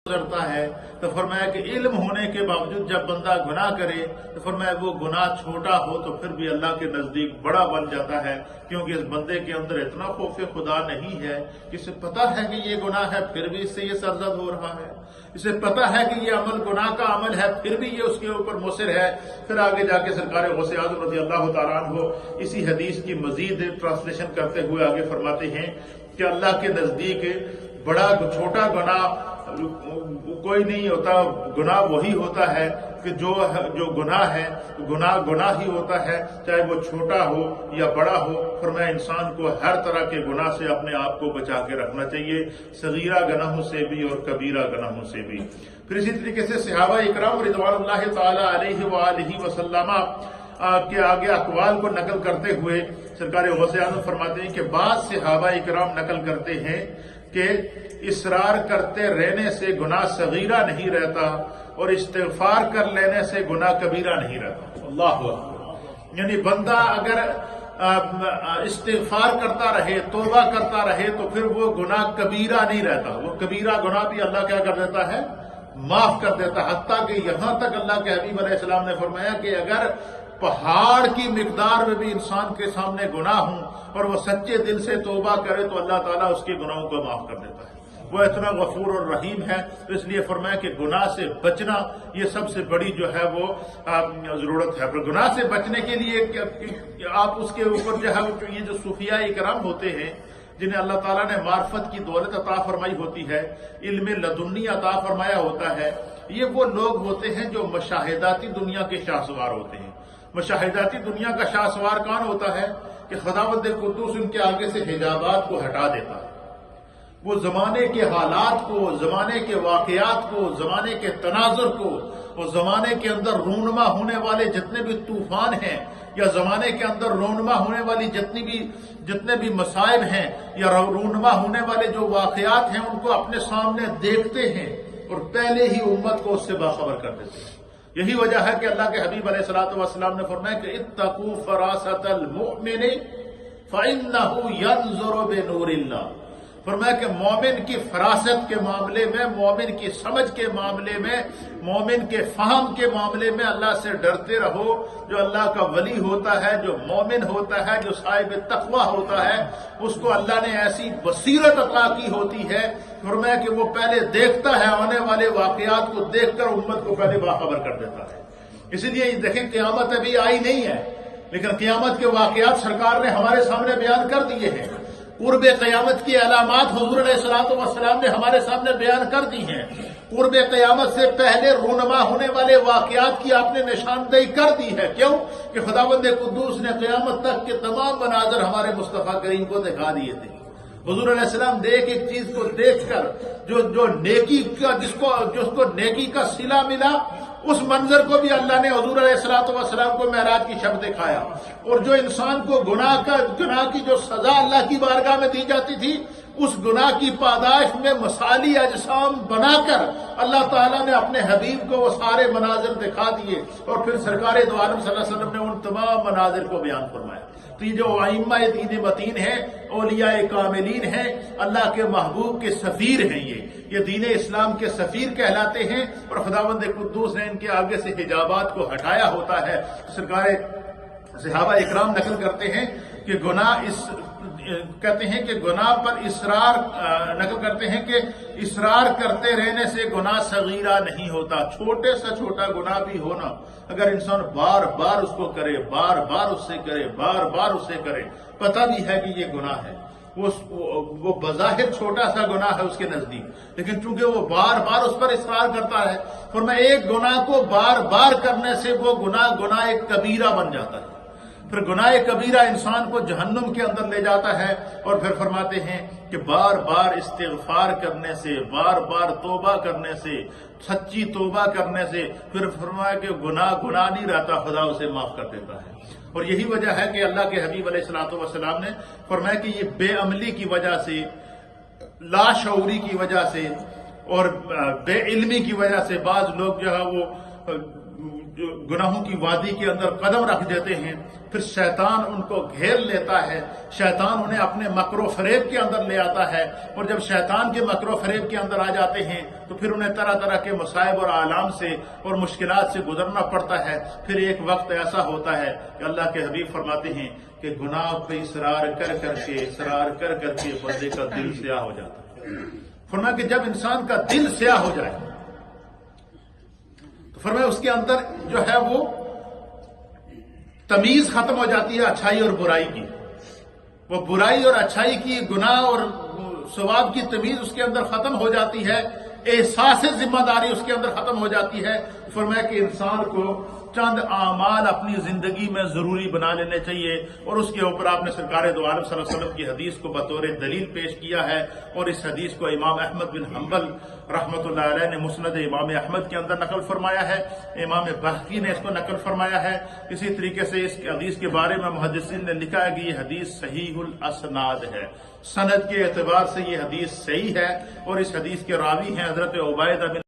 گزرتا ہے تو فرمایا کہ علم ہونے کے باوجود جب بندہ گناہ کرے تو فرمایا وہ گناہ چھوٹا ہو تو پھر بھی اللہ کے نزدیک بڑا بن جاتا ہے، کیونکہ اس بندے کے اندر اتنا خوف خدا نہیں ہے کہ اسے پتہ ہے کہ یہ گناہ ہے پھر بھی اس سے یہ سرزد ہو رہا ہے، اسے پتہ ہے کہ یہ عمل گناہ کا عمل ہے پھر بھی یہ اس کے اوپر مصر ہے۔ پھر آگے جا کے سرکار غوث اعظم رضی اللہ تعالیٰ عنہ اسی حدیث کی مزید ٹرانسلیشن کرتے ہوئے آگے فرماتے ہیں کہ اللہ کے نزدیک بڑا چھوٹا گناہ کوئی نہیں ہوتا، گناہ وہی ہوتا ہے کہ جو گناہ ہے گناہ ہی ہوتا ہے، چاہے وہ چھوٹا ہو یا بڑا ہو۔ فرمایا انسان کو ہر طرح کے گناہ سے اپنے آپ کو بچا کے رکھنا چاہیے، صغیرہ گناہوں سے بھی اور کبیرہ گناہوں سے بھی۔ پھر اسی طریقے سے صحابہ اکرام رضوان اللہ تعالی علیہ وآلہ وسلم کے آگے اقوال کو نقل کرتے ہوئے سرکار غوث اعظم فرماتے ہیں کہ بعض صحابہ اکرام نقل کرتے ہیں کہ اصرار کرتے رہنے سے گناہ صغیرہ نہیں رہتا اور استغفار کر لینے سے گناہ کبیرہ نہیں رہتا۔ اللہ اکبر، یعنی بندہ اگر استغفار کرتا رہے، توبہ کرتا رہے تو پھر وہ گناہ کبیرہ نہیں رہتا، وہ کبیرہ گناہ بھی اللہ کیا کر دیتا ہے، معاف کر دیتا، حتیٰ کہ یہاں تک اللہ کے حبیب علیہ السلام نے فرمایا کہ اگر پہاڑ کی مقدار میں بھی انسان کے سامنے گناہ ہوں اور وہ سچے دل سے توبہ کرے تو اللہ تعالیٰ اس کے گناہوں کو معاف کر دیتا ہے، وہ اتنا غفور اور رحیم ہے۔ تو اس لیے فرمایا کہ گناہ سے بچنا یہ سب سے بڑی جو ہے وہ ضرورت ہے۔ پر گناہ سے بچنے کے لیے آپ اس کے اوپر جو ہے یہ جو صوفیاء کرام ہوتے ہیں جنہیں اللہ تعالیٰ نے معرفت کی دولت عطا فرمائی ہوتی ہے، علم لدنی عطا فرمایا ہوتا ہے، یہ وہ لوگ ہوتے ہیں جو مشاہداتی دنیا کے شاہ سوار ہوتے ہیں۔ مشاہداتی دنیا کا شاہ سوار کون ہوتا ہے کہ خداوند قدوس ان کے آگے سے حجابات کو ہٹا دیتا ہے، وہ زمانے کے حالات کو، زمانے کے واقعات کو، زمانے کے تناظر کو، اور زمانے کے اندر رونما ہونے والے جتنے بھی طوفان ہیں یا زمانے کے اندر رونما ہونے والی جتنے بھی مصائب ہیں یا رونما ہونے والے جو واقعات ہیں ان کو اپنے سامنے دیکھتے ہیں اور پہلے ہی امت کو اس سے باخبر کر دیتے ہیں۔ یہی وجہ ہے کہ اللہ کے حبیب علیہ الصلوۃ والسلام نے فرمایا کہ اتقوا فراست المؤمن فإنه ينظر بنور اللہ، فرمایا کہ مومن کی فراست کے معاملے میں، مومن کی سمجھ کے معاملے میں، مومن کے فہم کے معاملے میں اللہ سے ڈرتے رہو۔ جو اللہ کا ولی ہوتا ہے، جو مومن ہوتا ہے، جو صاحب تقوی ہوتا ہے، اس کو اللہ نے ایسی بصیرت عطا کی ہوتی ہے، فرمایا کہ وہ پہلے دیکھتا ہے، آنے والے واقعات کو دیکھ کر امت کو پہلے باخبر کر دیتا ہے۔ اسی لیے دیکھیں قیامت ابھی آئی نہیں ہے، لیکن قیامت کے واقعات سرکار نے ہمارے سامنے بیان کر دیے ہیں، قرب قیامت کی علامات حضور علیہ الصلوۃ والسلام نے ہمارے سامنے بیان کر دی ہیں، قرب قیامت سے پہلے رونما ہونے والے واقعات کی آپ نے نشاندہی کر دی ہے۔ کیوں کہ خداوند قدوس نے قیامت تک کے تمام مناظر ہمارے مصطفیٰ کریم کو دکھا دیے تھے۔ حضور علیہ السلام ایک چیز کو دیکھ کر جو نیکی کا جس کو نیکی کا صلہ ملا، اس منظر کو بھی اللہ نے حضور علیہ السلام کو معراج کی شب دکھایا، اور جو انسان کو گناہ کی جو سزا اللہ کی بارگاہ میں دی جاتی تھی، اس گناہ کی پاداش میں مثالی اجسام بنا کر اللہ تعالیٰ نے اپنے حبیب کو وہ سارے مناظر دکھا دیے، اور پھر سرکار دو عالم صلی اللہ علیہ وسلم نے ان تمام مناظر کو بیان فرمایا۔ تو یہ جو ائمہ دین متین ہیں، اولیاء کاملین ہیں، اللہ کے محبوب کے سفیر ہیں، یہ دین اسلام کے سفیر کہلاتے ہیں، اور خداوند قدوس نے ان کے آگے سے حجابات کو ہٹایا ہوتا ہے۔ سرکار صحابہ اکرام نقل کرتے ہیں کہ کہتے ہیں کہ گناہ پر نقل کرتے ہیں کہ اصرار کرتے رہنے سے گناہ صغیرہ نہیں ہوتا، چھوٹے سے چھوٹا گناہ بھی ہونا، اگر انسان بار بار اس کو کرے، بار بار اس سے کرے، بار بار اس سے کرے، پتہ بھی ہے کہ یہ گناہ ہے، وہ بظاہر چھوٹا سا گناہ ہے اس کے نزدیک، لیکن چونکہ وہ بار بار اس پر اصرار کرتا ہے، فرمایا ایک گناہ کو بار بار کرنے سے وہ گناہ ایک کبیرہ بن جاتا ہے، پھر گناہ کبیرہ انسان کو جہنم کے اندر لے جاتا ہے۔ اور پھر فرماتے ہیں کہ بار بار استغفار کرنے سے، بار بار توبہ کرنے سے، سچی توبہ کرنے سے پھر فرمایا کہ گناہ نہیں رہتا، خدا اسے معاف کر دیتا ہے۔ اور یہی وجہ ہے کہ اللہ کے حبیب علیہ الصلوۃ والسلام نے فرمایا کہ یہ بے عملی کی وجہ سے، لاشعوری کی وجہ سے اور بے علمی کی وجہ سے بعض لوگ جو ہے وہ گناہوں کی وادی کے اندر قدم رکھ دیتے ہیں، پھر شیطان ان کو گھیر لیتا ہے، شیطان انہیں اپنے مکر و فریب کے اندر لے آتا ہے، اور جب شیطان کے مکر و فریب کے اندر آ جاتے ہیں تو پھر انہیں طرح طرح کے مصائب اور آلام سے اور مشکلات سے گزرنا پڑتا ہے۔ پھر ایک وقت ایسا ہوتا ہے کہ اللہ کے حبیب فرماتے ہیں کہ گناہ پہ اصرار کر کر کے بندے کا دل سیاہ ہو جاتا ہے۔ فرمایا کہ جب انسان کا دل سیاہ ہو جائے تو فرمایا اس کے اندر جو ہے وہ تمیز ختم ہو جاتی ہے اچھائی اور برائی کی، وہ برائی اور اچھائی کی، گناہ اور ثواب کی تمیز اس کے اندر ختم ہو جاتی ہے، احساس ذمہ داری اس کے اندر ختم ہو جاتی ہے۔ فرمایا کہ انسان کو چند اعمال اپنی زندگی میں ضروری بنا لینے چاہیے، اور اس کے اوپر آپ نے سرکار دو عالم صلی اللہ علیہ وسلم کی حدیث کو بطور دلیل پیش کیا ہے، اور اس حدیث کو امام احمد بن حنبل رحمۃ اللہ علیہ نے مسند امام احمد کے اندر نقل فرمایا ہے، امام بہقی نے اس کو نقل فرمایا ہے۔ اسی طریقے سے اس حدیث کے بارے میں محدثین نے لکھا ہے کہ یہ حدیث صحیح الاسناد ہے، سند کے اعتبار سے یہ حدیث صحیح ہے، اور اس حدیث کے راوی ہیں حضرت عبیدہ بن